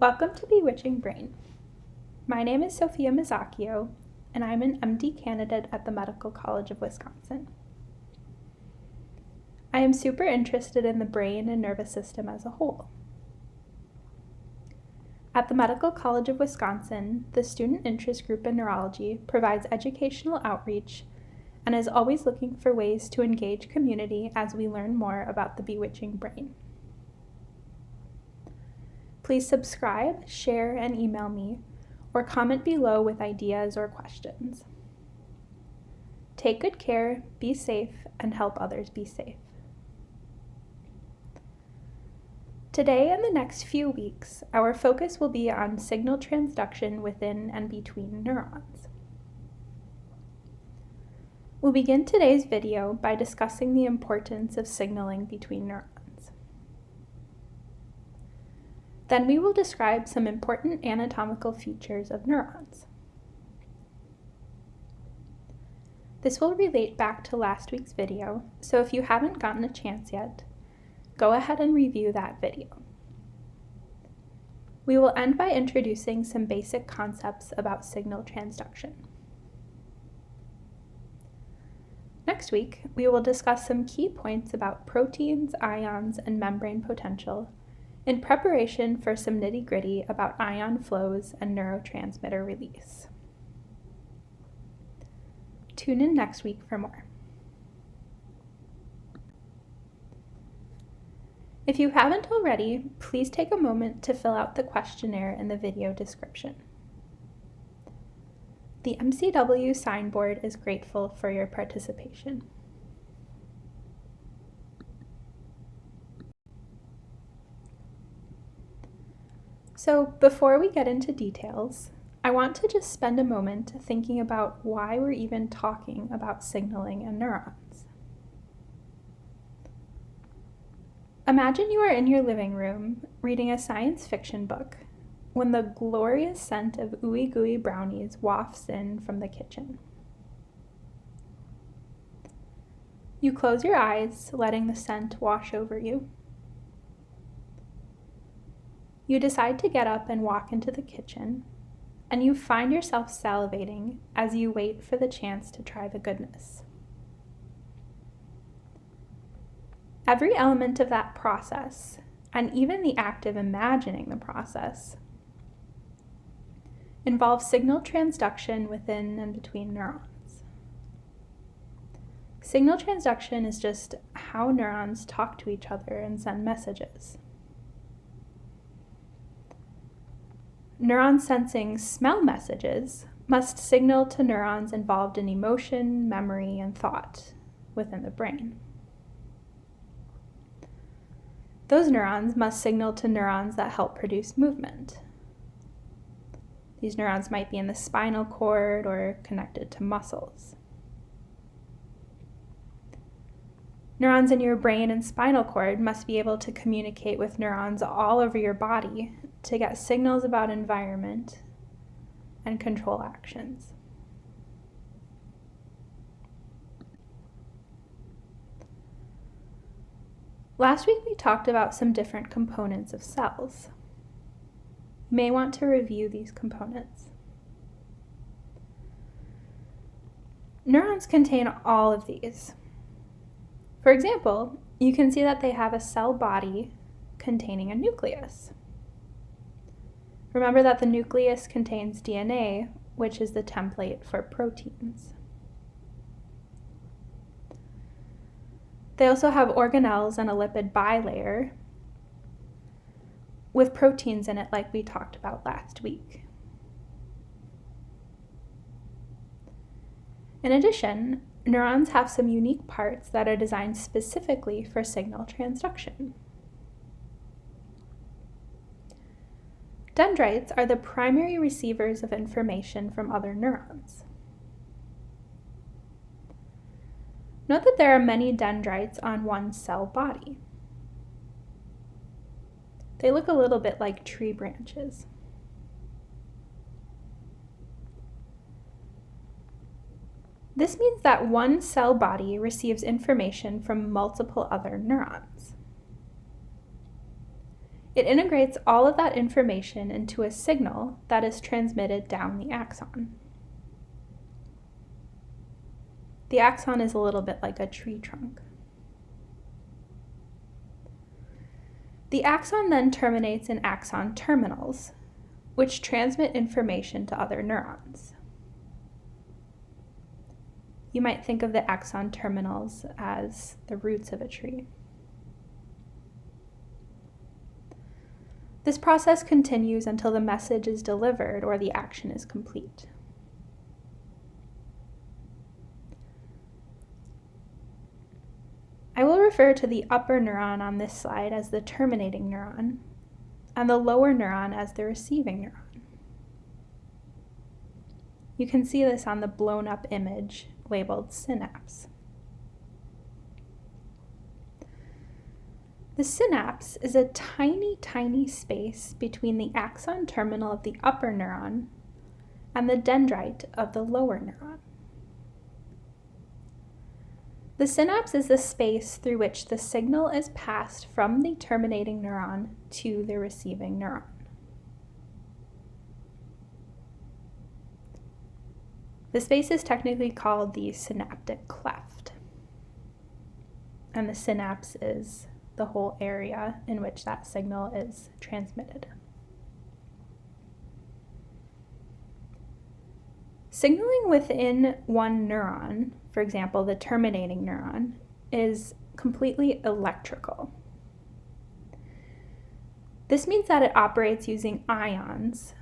Welcome to Bewitching Brain. My name is Sophia Mazzacchio, and I'm an MD candidate at the Medical College of Wisconsin. I am super interested in the brain and nervous system as a whole. At the Medical College of Wisconsin, the Student Interest Group in Neurology provides educational outreach and is always looking for ways to engage community as we learn more about the bewitching brain. Please subscribe, share, and email me, or comment below with ideas or questions. Take good care, be safe, and help others be safe. Today and the next few weeks, our focus will be on signal transduction within and between neurons. We'll begin today's video by discussing the importance of signaling between neurons. Then we will describe some important anatomical features of neurons. This will relate back to last week's video, so if you haven't gotten a chance yet, go ahead and review that video. We will end by introducing some basic concepts about signal transduction. Next week, we will discuss some key points about proteins, ions, and membrane potential in preparation for some nitty-gritty about ion flows and neurotransmitter release. Tune in next week for more. If you haven't already, please take a moment to fill out the questionnaire in the video description. The MCW signboard is grateful for your participation. So before we get into details, I want to just spend a moment thinking about why we're even talking about signaling and neurons. Imagine you are in your living room reading a science fiction book when the glorious scent of ooey gooey brownies wafts in from the kitchen. You close your eyes, letting the scent wash over you. You decide to get up and walk into the kitchen, and you find yourself salivating as you wait for the chance to try the goodness. Every element of that process, and even the act of imagining the process, involves signal transduction within and between neurons. Signal transduction is just how neurons talk to each other and send messages. Neurons sensing smell messages must signal to neurons involved in emotion, memory, and thought within the brain. Those neurons must signal to neurons that help produce movement. These neurons might be in the spinal cord or connected to muscles. Neurons in your brain and spinal cord must be able to communicate with neurons all over your body to get signals about environment and control actions. Last week we talked about some different components of cells. You may want to review these components. Neurons contain all of these. For example, you can see that they have a cell body containing a nucleus. Remember that the nucleus contains DNA, which is the template for proteins. They also have organelles and a lipid bilayer with proteins in it like we talked about last week. In addition, neurons have some unique parts that are designed specifically for signal transduction. Dendrites are the primary receivers of information from other neurons. Note that there are many dendrites on one cell body. They look a little bit like tree branches. This means that one cell body receives information from multiple other neurons. It integrates all of that information into a signal that is transmitted down the axon. The axon is a little bit like a tree trunk. The axon then terminates in axon terminals, which transmit information to other neurons. You might think of the axon terminals as the roots of a tree. This process continues until the message is delivered or the action is complete. I will refer to the upper neuron on this slide as the terminating neuron, and the lower neuron as the receiving neuron. You can see this on the blown up image labeled synapse. The synapse is a tiny, tiny space between the axon terminal of the upper neuron and the dendrite of the lower neuron. The synapse is the space through which the signal is passed from the terminating neuron to the receiving neuron. The space is technically called the synaptic cleft, and the synapse is the whole area in which that signal is transmitted. Signaling within one neuron, for example, the terminating neuron, is completely electrical. This means that it operates using ions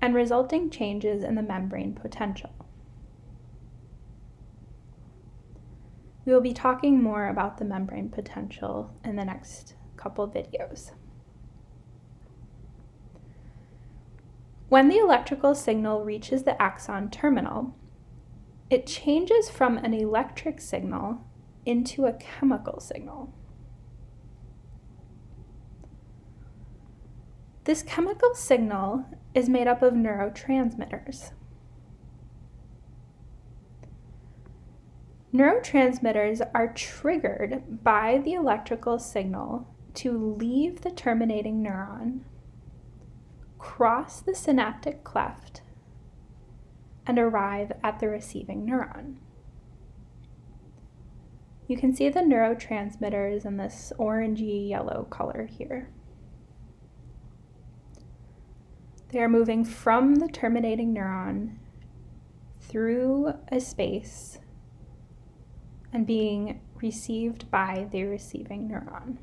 and resulting changes in the membrane potential. We will be talking more about the membrane potential in the next couple videos. When the electrical signal reaches the axon terminal, it changes from an electric signal into a chemical signal. This chemical signal is made up of neurotransmitters. Neurotransmitters are triggered by the electrical signal to leave the terminating neuron, cross the synaptic cleft, and arrive at the receiving neuron. You can see the neurotransmitters in this orangey yellow color here. They are moving from the terminating neuron through a space and being received by the receiving neuron.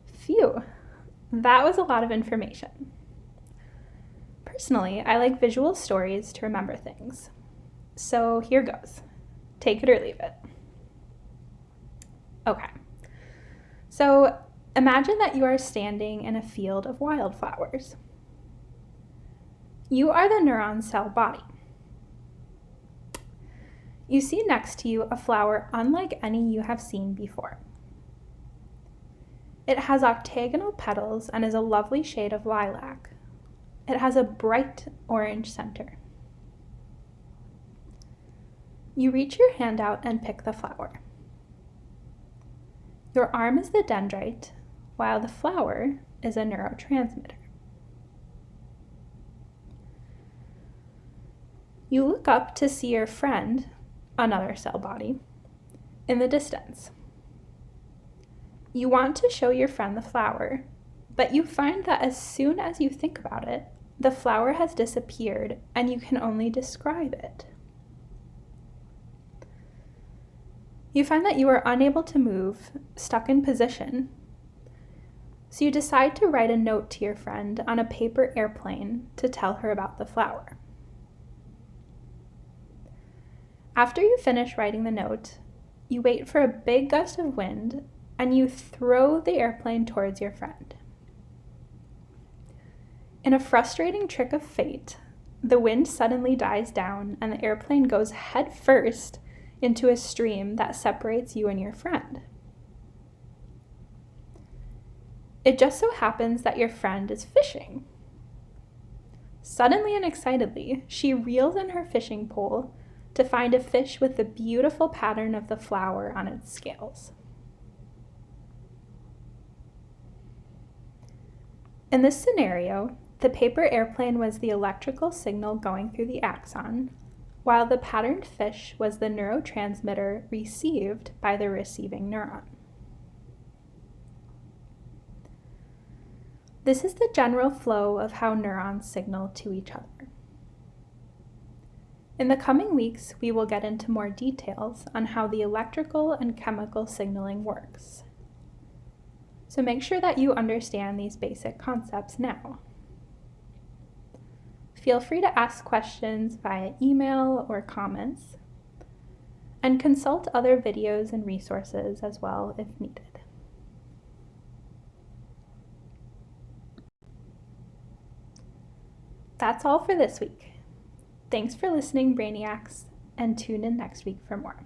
Phew, that was a lot of information. Personally, I like visual stories to remember things. So here goes. Take it or leave it. Okay. So imagine that you are standing in a field of wildflowers. You are the neuron cell body. You see next to you a flower unlike any you have seen before. It has octagonal petals and is a lovely shade of lilac. It has a bright orange center. You reach your hand out and pick the flower. Your arm is the dendrite, while the flower is a neurotransmitter. You look up to see your friend, another cell body, in the distance. You want to show your friend the flower, but you find that as soon as you think about it, the flower has disappeared and you can only describe it. You find that you are unable to move, stuck in position, so you decide to write a note to your friend on a paper airplane to tell her about the flower. After you finish writing the note, you wait for a big gust of wind and you throw the airplane towards your friend. In a frustrating trick of fate, the wind suddenly dies down and the airplane goes head first into a stream that separates you and your friend. It just so happens that your friend is fishing. Suddenly and excitedly, she reels in her fishing pole to find a fish with the beautiful pattern of the flower on its scales. In this scenario, the paper airplane was the electrical signal going through the axon, while the patterned fish was the neurotransmitter received by the receiving neuron. This is the general flow of how neurons signal to each other. In the coming weeks, we will get into more details on how the electrical and chemical signaling works. So make sure that you understand these basic concepts now. Feel free to ask questions via email or comments, and consult other videos and resources as well if needed. That's all for this week. Thanks for listening, Brainiacs, and tune in next week for more.